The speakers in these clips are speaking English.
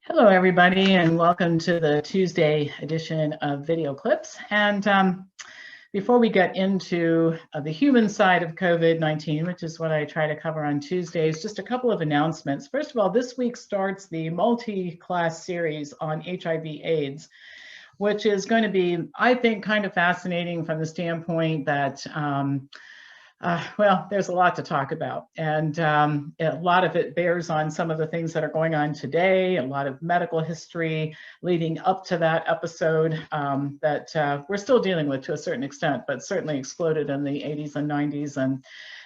Hello, everybody, and welcome to the Tuesday edition of Video Clips. And before we get into the human side of COVID-19, which is what I try to cover on Tuesdays, just a couple of announcements. First of all, this week starts the multi-class series on HIV/AIDS, which is going to be, I think, kind of fascinating from the standpoint that well, there's a lot to talk about, and a lot of it bears on some of the things that are going on today, a lot of medical history leading up to that episode that we're still dealing with to a certain extent, but certainly exploded in the 80s and 90s. And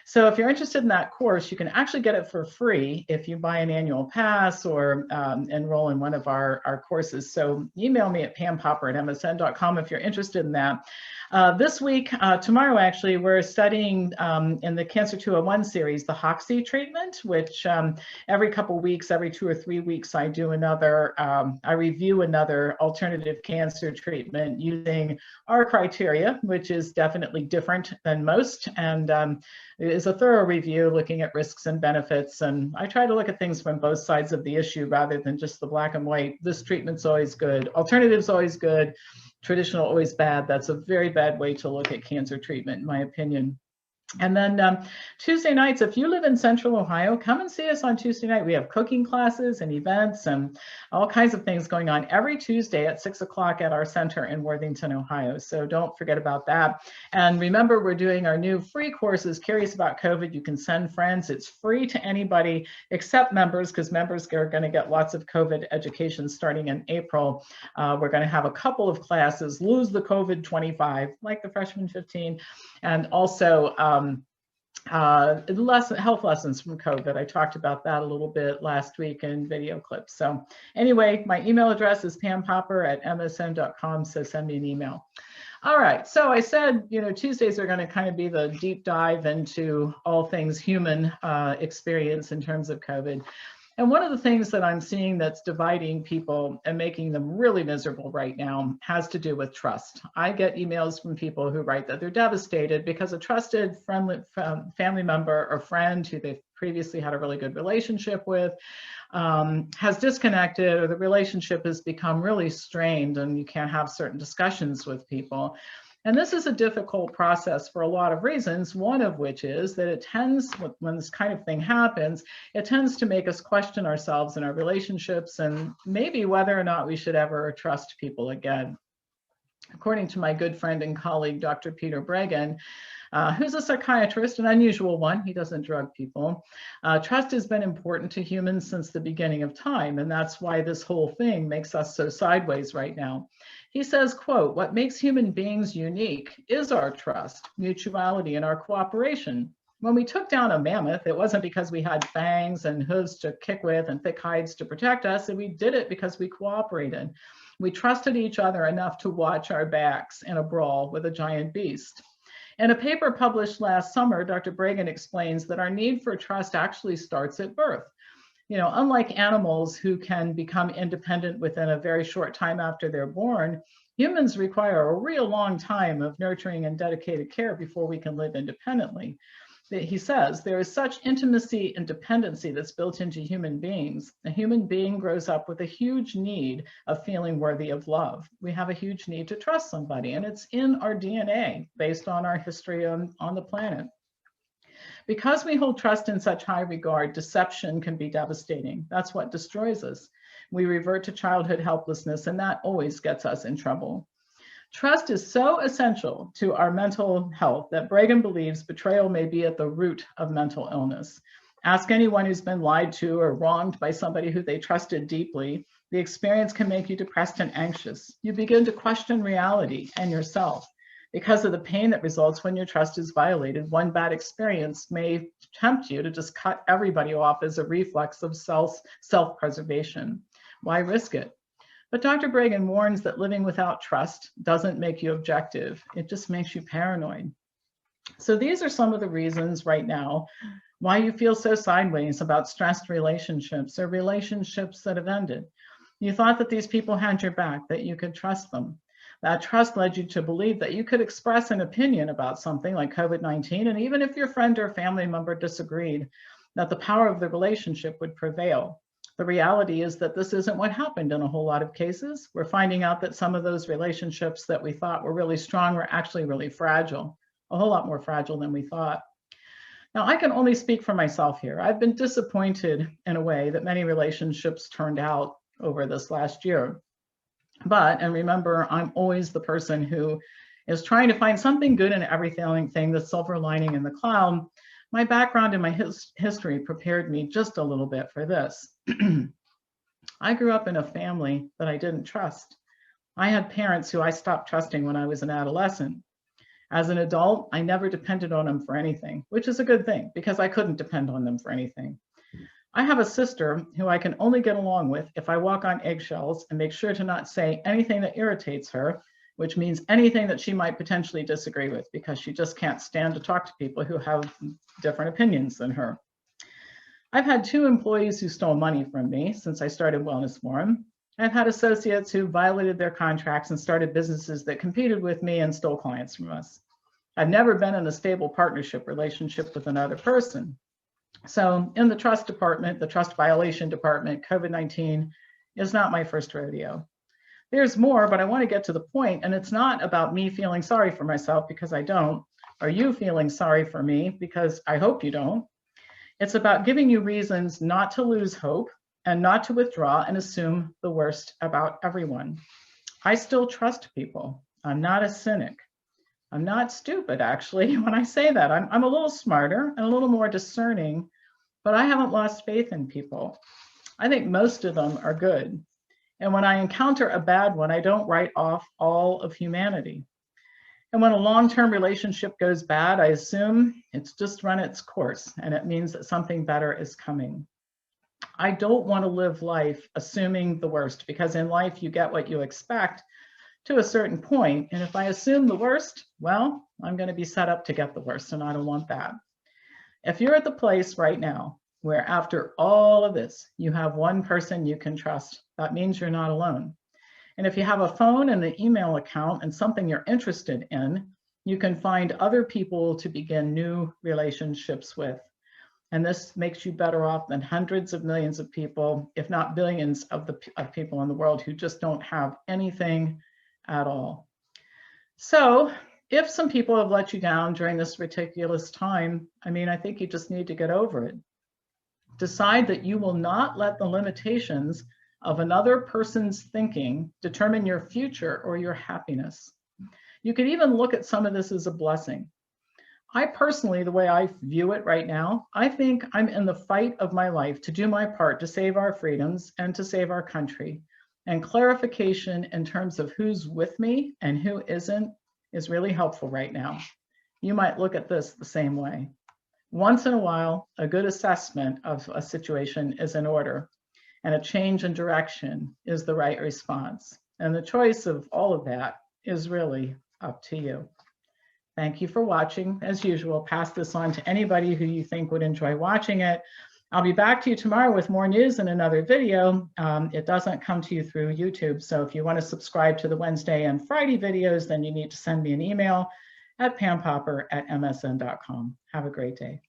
so if you're interested in that course, you can actually get it for free if you buy an annual pass or enroll in one of our courses. So email me at pampopper@msn.com if you're interested in that. This week, tomorrow actually, we're studying in the Cancer 201 series, the Hoxsey treatment, which every couple weeks, every 2 or 3 weeks, I do another, I review another alternative cancer treatment using our criteria, which is definitely different than most. And it is a thorough review looking at risks and benefits. And I try to look at things from both sides of the issue rather than just the black and white. This treatment's always good. Alternative's always good. Traditional always bad. That's a very bad way to look at cancer treatment, in my opinion. And then Tuesday nights, if you live in Central Ohio, come and see us on Tuesday night. We have cooking classes and events and all kinds of things going on every Tuesday at 6 o'clock at our center in Worthington, Ohio. So don't forget about that. And remember, we're doing our new free courses, Curious About COVID. You can send friends. It's free to anybody except members, because members are going to get lots of COVID education starting in April. We're going to have a couple of classes, Lose the COVID 25, like the Freshman 15, and also health lessons from COVID. I talked about that a little bit last week in video clips. So anyway, my email address is pampopper@msn.com, so send me an email. All right, so I said, Tuesdays are going to kind of be the deep dive into all things human experience in terms of COVID. And one of the things that I'm seeing that's dividing people and making them really miserable right now has to do with trust. I get emails from people who write that they're devastated because a trusted family member or friend who they've previously had a really good relationship with has disconnected, or the relationship has become really strained and you can't have certain discussions with people. And this is a difficult process for a lot of reasons, one of which is that it tends, when this kind of thing happens, it tends to make us question ourselves and our relationships and maybe whether or not we should ever trust people again. According to my good friend and colleague, Dr. Peter Breggin, who's a psychiatrist, an unusual one, he doesn't drug people, trust has been important to humans since the beginning of time, and that's why this whole thing makes us so sideways right now. He says, quote, "What makes human beings unique is our trust, mutuality, and our cooperation. When we took down a mammoth, it wasn't because we had fangs and hooves to kick with and thick hides to protect us, and we did it because we cooperated. We trusted each other enough to watch our backs in a brawl with a giant beast." In a paper published last summer, Dr. Breggin explains that our need for trust actually starts at birth. Unlike animals who can become independent within a very short time after they're born, humans require a real long time of nurturing and dedicated care before we can live independently. He says, there is such intimacy and dependency that's built into human beings. A human being grows up with a huge need of feeling worthy of love. We have a huge need to trust somebody, and it's in our DNA based on our history on the planet. Because we hold trust in such high regard, deception can be devastating. That's what destroys us. We revert to childhood helplessness, and that always gets us in trouble. Trust is so essential to our mental health that Breggin believes betrayal may be at the root of mental illness. Ask anyone who's been lied to or wronged by somebody who they trusted deeply. The experience can make you depressed and anxious. You begin to question reality and yourself. Because of the pain that results when your trust is violated, one bad experience may tempt you to just cut everybody off as a reflex of self-preservation. Why risk it? But Dr. Breggin warns that living without trust doesn't make you objective. It just makes you paranoid. So these are some of the reasons right now why you feel so sideways about stressed relationships or relationships that have ended. You thought that these people had your back, that you could trust them. That trust led you to believe that you could express an opinion about something like COVID-19, and even if your friend or family member disagreed, that the power of the relationship would prevail. The reality is that this isn't what happened in a whole lot of cases. We're finding out that some of those relationships that we thought were really strong were actually really fragile, a whole lot more fragile than we thought. Now, I can only speak for myself here. I've been disappointed in a way that many relationships turned out over this last year. But, and remember, I'm always the person who is trying to find something good in everything, the silver lining in the cloud. My background and my history prepared me just a little bit for this. I grew up in a family that I didn't trust. I had parents who I stopped trusting when I was an adolescent. As an adult, I never depended on them for anything, which is a good thing because I couldn't depend on them for anything. I have a sister who I can only get along with if I walk on eggshells and make sure to not say anything that irritates her, which means anything that she might potentially disagree with, because she just can't stand to talk to people who have different opinions than her. I've had 2 employees who stole money from me since I started Wellness Forum. I've had associates who violated their contracts and started businesses that competed with me and stole clients from us. I've never been in a stable partnership relationship with another person. So in the trust department, the trust violation department, COVID-19 is not my first rodeo. There's more, but I want to get to the point, and it's not about me feeling sorry for myself, because I don't, or you feeling sorry for me, because I hope you don't. It's about giving you reasons not to lose hope and not to withdraw and assume the worst about everyone. I still trust people. I'm not a cynic. I'm not stupid, actually, when I say that. I'm a little smarter and a little more discerning, but I haven't lost faith in people. I think most of them are good. And when I encounter a bad one, I don't write off all of humanity. And when a long-term relationship goes bad, I assume it's just run its course, and it means that something better is coming. I don't want to live life assuming the worst, because in life you get what you expect to a certain point. And if I assume the worst, well, I'm going to be set up to get the worst, and I don't want that. If you're at the place right now where after all of this, you have one person you can trust, that means you're not alone. And if you have a phone and an email account and something you're interested in, you can find other people to begin new relationships with. And this makes you better off than hundreds of millions of people, if not billions of people in the world who just don't have anything at all. So if some people have let you down during this ridiculous time, I think you just need to get over it. Decide that you will not let the limitations of another person's thinking determine your future or your happiness. You could even look at some of this as a blessing. I personally, the way I view it right now, I think I'm in the fight of my life to do my part to save our freedoms and to save our country. And clarification in terms of who's with me and who isn't is really helpful right now. You might look at this the same way. Once in a while, a good assessment of a situation is in order, and a change in direction is the right response. And the choice of all of that is really up to you. Thank you for watching. As usual, pass this on to anybody who you think would enjoy watching it. I'll be back to you tomorrow with more news in another video. It doesn't come to you through YouTube, so if you want to subscribe to the Wednesday and Friday videos, then you need to send me an email at pampopper@msn.com. Have a great day.